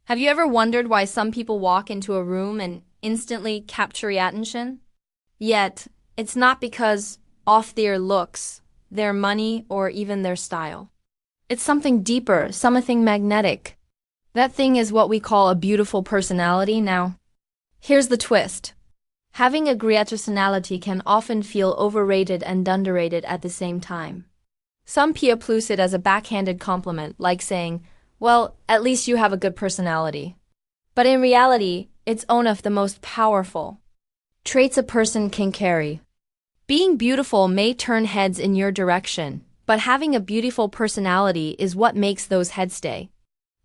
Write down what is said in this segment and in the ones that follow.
Have you ever wondered why some people walk into a room and instantly capture your attention? Yet, it's not because of their looks, their money, or even their style. It's something deeper, something magnetic. That thing is what we call a beautiful personality now. Here's the twist. Having a great personality can often feel overrated and underrated at the same time. Some people use it as a backhanded compliment, like saying, well, at least you have a good personality. But in reality, it's one of the most powerful traits a person can carry. Being beautiful may turn heads in your direction, but having a beautiful personality is what makes those heads stay.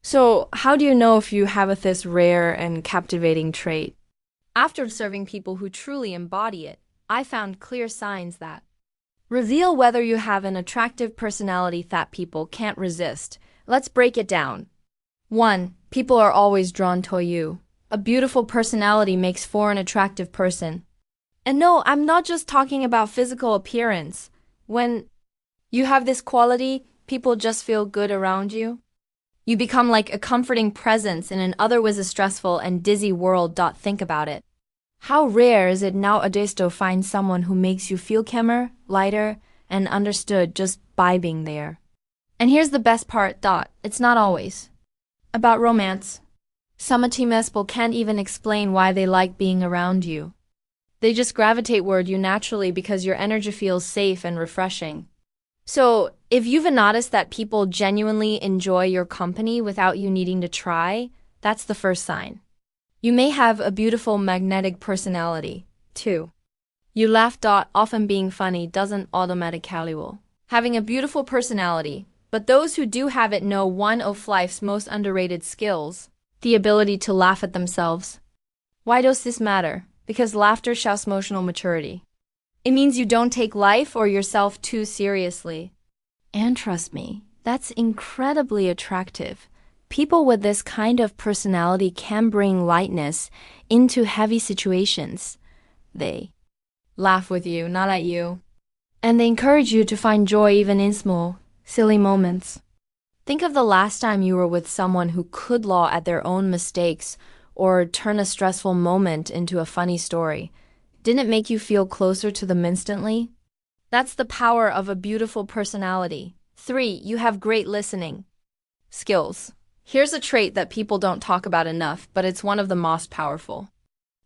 So, how do you know if you have this rare and captivating trait? After observing people who truly embody it, I found clear signs that reveal whether you have an attractive personality that people can't resist. Let's break it down. 1. People are always drawn to you. A beautiful personality makes for an attractive person. And no, I'm not just talking about physical appearance. When you have this quality, people just feel good around you. You become like a comforting presence in an otherwise stressful and dizzy world. Think about it. How rare is it nowadays to find someone who makes you feel calmer, lighter, and understood just by being there? And here's the best part. It's not always about romance. Some people can't even explain why they like being around you. They just gravitate toward you naturally because your energy feels safe and refreshing. So, if you've noticed that people genuinely enjoy your company without you needing to try, that's the first sign. You may have a beautiful magnetic personality. 2. You laugh. Often being funny doesn't automatically will. Having a beautiful personality, but those who do have it know one of life's most underrated skills, the ability to laugh at themselves. Why does this matter? Because laughter shows emotional maturity. It means you don't take life or yourself too seriously. And trust me, that's incredibly attractive. People with this kind of personality can bring lightness into heavy situations. They laugh with you, not at you. And they encourage you to find joy even in small, silly moments. Think of the last time you were with someone who could laugh at their own mistakes or turn a stressful moment into a funny story. Didn't it make you feel closer to them instantly? That's the power of a beautiful personality. 3. You have great listening skills. Here's a trait that people don't talk about enough, but it's one of the most powerful.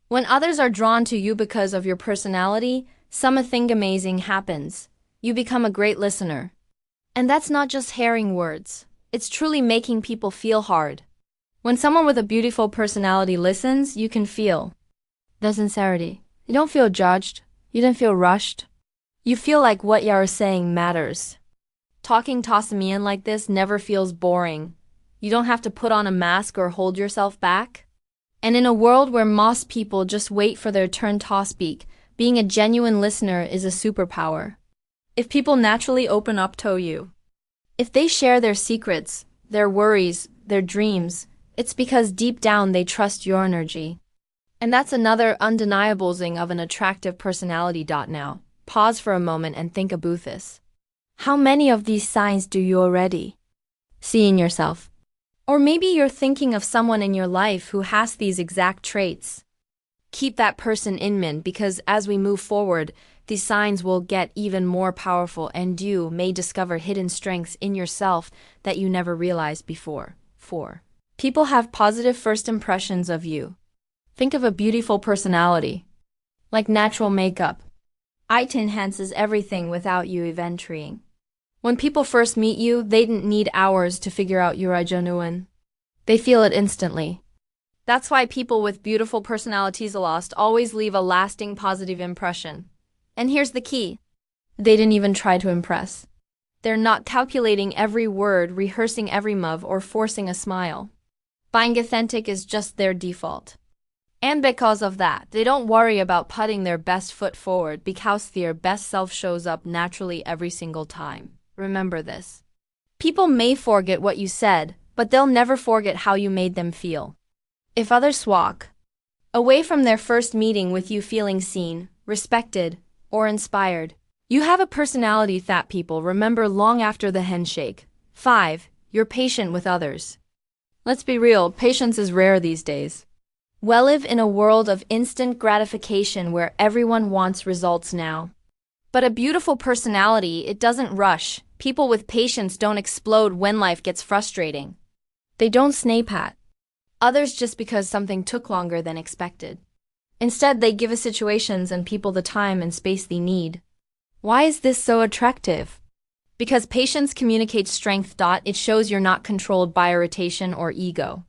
When others are drawn to you because of your personality, something amazing happens. You become a great listener. And that's not just hearing words. It's truly making people feel hard. When someone with a beautiful personality listens, you can feel the sincerity. You don't feel judged. You don't feel rushed. You feel like what you are saying matters. Talking to someone like this never feels boring. You don't have to put on a mask or hold yourself back. And in a world where most people just wait for their turn to speak, being a genuine listener is a superpower. If people naturally open up to you, if they share their secrets, their worries, their dreams, it's because deep down they trust your energy. And that's another undeniable thing of an attractive personality. Now, pause for a moment and think about this. How many of these signs do you already see in yourself? Or maybe you're thinking of someone in your life who has these exact traits. Keep that person in mind because as we move forward, these signs will get even more powerful and you may discover hidden strengths in yourself that you never realized before. 4. People have positive first impressions of you. Think of a beautiful personality. Like natural makeup. It enhances everything without you even trying. When people first meet you, they didn't need hours to figure out you are genuine. They feel it instantly. That's why people with beautiful personalities always leave a lasting positive impression. And here's the key. They didn't even try to impress. They're not calculating every word, rehearsing every move, or forcing a smile. Being authentic is just their default. And because of that, they don't worry about putting their best foot forward because their best self shows up naturally every single time. Remember this. People may forget what you said, but they'll never forget how you made them feel. If others walk away from their first meeting with you feeling seen, respected, or inspired, you have a personality that people remember long after the handshake. 5. You're patient with others. Let's be real, patience is rare these days. We live in a world of instant gratification where everyone wants results now. But a beautiful personality, it doesn't rush. People with patience don't explode when life gets frustrating. They don't snap at others just because something took longer than expected. Instead, they give situations and people the time and space they need. Why is this so attractive? Because patience communicates strength. It shows you're not controlled by irritation or ego.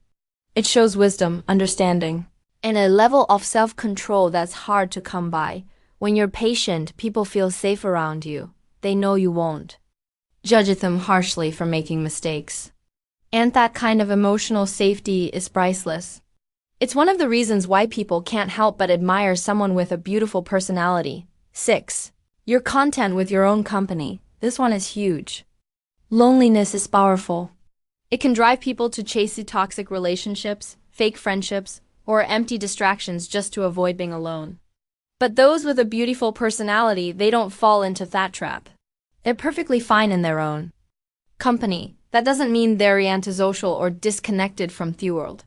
It shows wisdom, understanding, and a level of self-control that's hard to come by. When you're patient, people feel safe around you. They know you won't judge them harshly for making mistakes. And that kind of emotional safety is priceless. It's one of the reasons why people can't help but admire someone with a beautiful personality. 6. You're content with your own company. This one is huge. Loneliness is powerful. It can drive people to chase toxic relationships, fake friendships, or empty distractions just to avoid being alone. But those with a beautiful personality, they don't fall into that trap. They're perfectly fine in their own company. That doesn't mean they're antisocial or disconnected from the world.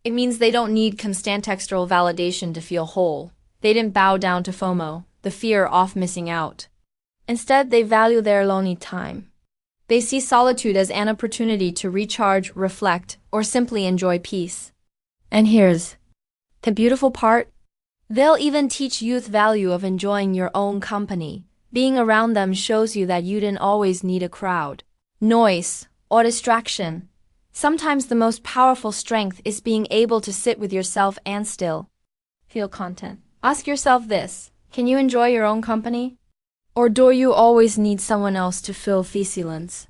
It means they don't need constant external validation to feel whole. They didn't bow down to FOMO, the fear of missing out. Instead, they value their alone time. They see solitude as an opportunity to recharge, reflect, or simply enjoy peace. And here's the beautiful part. They'll even teach you the value of enjoying your own company. Being around them shows you that you didn't always need a crowd, noise, or distraction. Sometimes the most powerful strength is being able to sit with yourself and still feel content. Ask yourself this: can you enjoy your own company? Or do you always need someone else to fill the silence?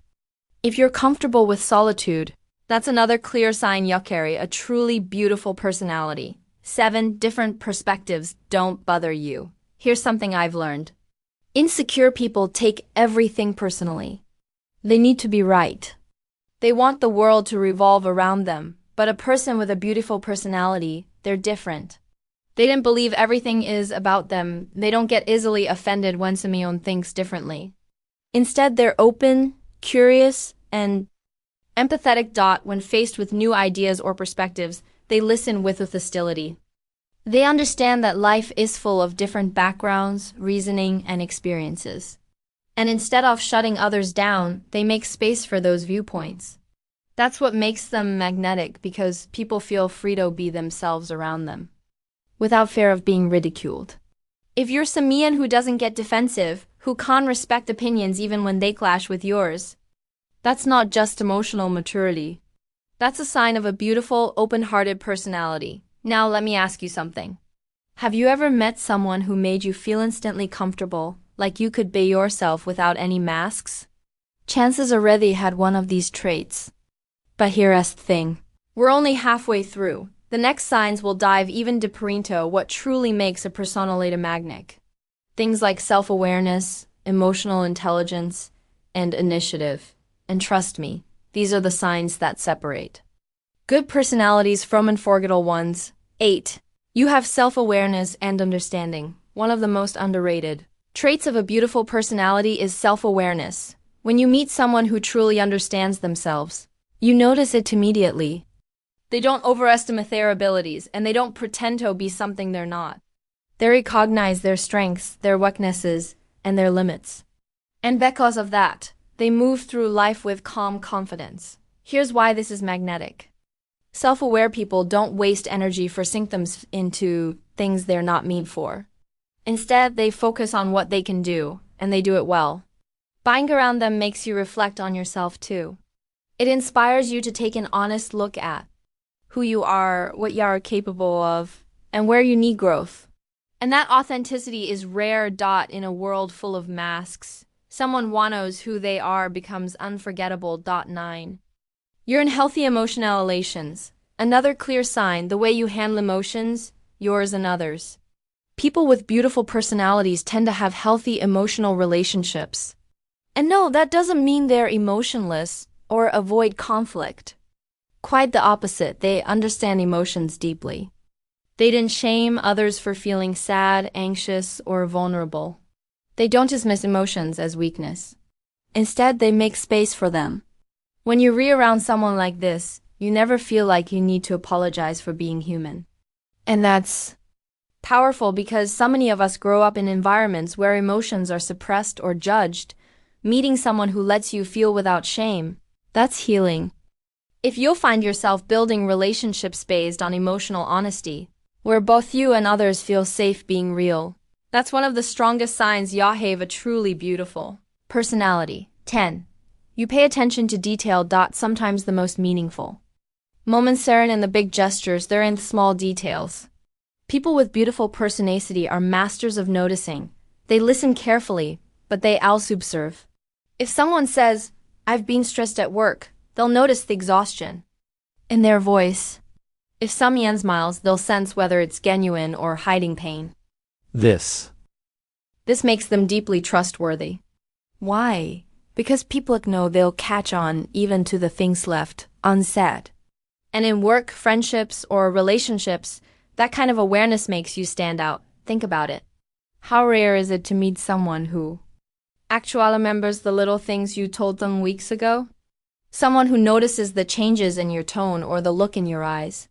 If you're comfortable with solitude, that's another clear sign you carry a truly beautiful personality. 7. Different perspectives don't bother you. Here's something I've learned. Insecure people take everything personally. They need to be right. They want the world to revolve around them, but a person with a beautiful personality, they're different. They didn't believe everything is about them. They don't get easily offended when someone thinks differently. Instead, they're open, curious, and empathetic. When faced with new ideas or perspectives, they listen with hostility. They understand that life is full of different backgrounds, reasoning, and experiences. And instead of shutting others down, they make space for those viewpoints. That's what makes them magnetic, because people feel free to be themselves around them, without fear of being ridiculed. If you're someone who doesn't get defensive, who can't respect opinions even when they clash with yours, that's not just emotional maturity. That's a sign of a beautiful, open-hearted personality. Now let me ask you something. Have you ever met someone who made you feel instantly comfortable, like you could be yourself without any masks? Chances already had one of these traits. But here's the thing. We're only halfway through. The next signs will dive even deeper into what truly makes a personality magnetic. Things like self-awareness, emotional intelligence, and initiative. And trust me, these are the signs that separate good personalities from unforgettable ones. 8. You have self-awareness and understanding. One of the most underrated traits of a beautiful personality is self-awareness. When you meet someone who truly understands themselves, you notice it immediately. They don't overestimate their abilities, and they don't pretend to be something they're not. They recognize their strengths, their weaknesses, and their limits. And because of that, they move through life with calm confidence. Here's why this is magnetic. Self-aware people don't waste energy for sink them into things they're not meant for. Instead, they focus on what they can do, and they do it well. Being around them makes you reflect on yourself too. It inspires you to take an honest look at who you are, what you are capable of, and where you need growth. And that authenticity is rare. In a world full of masks, someone who knows who they are becomes unforgettable. 9. You're in healthy emotional relations. Another clear sign: the way you handle emotions, yours and others. People with beautiful personalities tend to have healthy emotional relationships. And no, that doesn't mean they're emotionless or avoid conflict. Quite the opposite, they understand emotions deeply. They didn't shame others for feeling sad, anxious, or vulnerable. They don't dismiss emotions as weakness. Instead, they make space for them. When you're around someone like this, You never feel like you need to apologize for being human. And that's powerful because so many of us grow up in environments where emotions are suppressed or judged. Meeting someone who lets you feel without shame, that's healing. If you'll find yourself building relationships based on emotional honesty, where both you and others feel safe being real, that's one of the strongest signs you have a truly beautiful personality. 10. You pay attention to detail. Sometimes the most meaningful moments aren't in the big gestures, they're in the small details. People with beautiful personality are masters of noticing. They listen carefully, but they also observe. If someone says, "I've been stressed at work," they'll notice the exhaustion in their voice. If someone smiles, they'll sense whether it's genuine or hiding pain. This makes them deeply trustworthy. Why? Because people know they'll catch on even to the things left unsaid. And in work, friendships, or relationships, that kind of awareness makes you stand out. Think about it. How rare is it to meet someone who actually remembers the little things you told them weeks ago? Someone who notices the changes in your tone or the look in your eyes.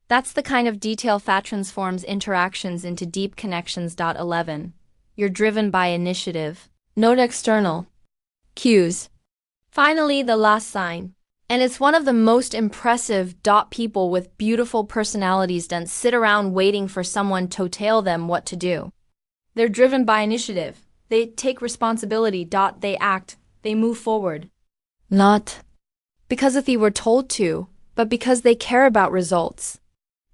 That's the kind of detail that transforms interactions into deep connections. 11. You're driven by initiative, not external cues. Finally, the last sign. And it's one of the most impressive. People with beautiful personalities don't sit around waiting for someone to tell them what to do. They're driven by initiative. They take responsibility. They act. They move forward. Not because if they were told to, but because they care about results.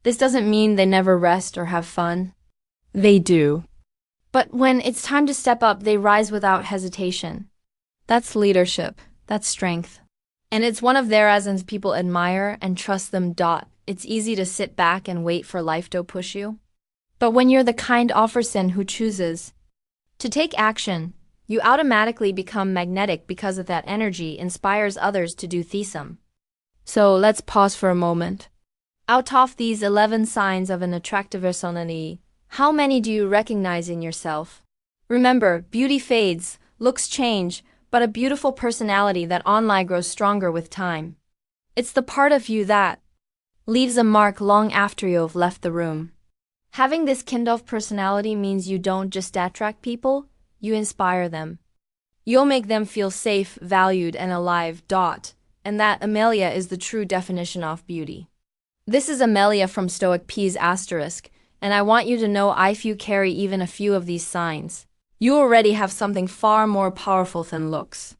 This doesn't mean they never rest or have fun. They do. But when it's time to step up, they rise without hesitation. That's leadership. That's strength. And it's one of their reasons people admire and trust them. It's easy to sit back and wait for life to push you. But when you're the kind person who chooses to take action, you automatically become magnetic because of that energy inspires others to do the same. So let's pause for a moment. Out of these 11 signs of an attractive personality, how many do you recognize in yourself? Remember, beauty fades, looks change, but a beautiful personality that online grows stronger with time. It's the part of you that leaves a mark long after you've left the room. Having this kind of personality means you don't just attract people, you inspire them. You'll make them feel safe, valued, and alive. And that, Amelia, is the true definition of beauty. This is Amelia from Stoic PEASE *, and I want you to know if you carry even a few of these signs, you already have something far more powerful than looks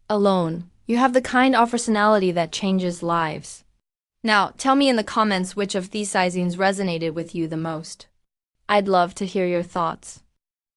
alone. You have the kind of personality that changes lives. Now, tell me in the comments which of these signs resonated with you the most. I'd love to hear your thoughts.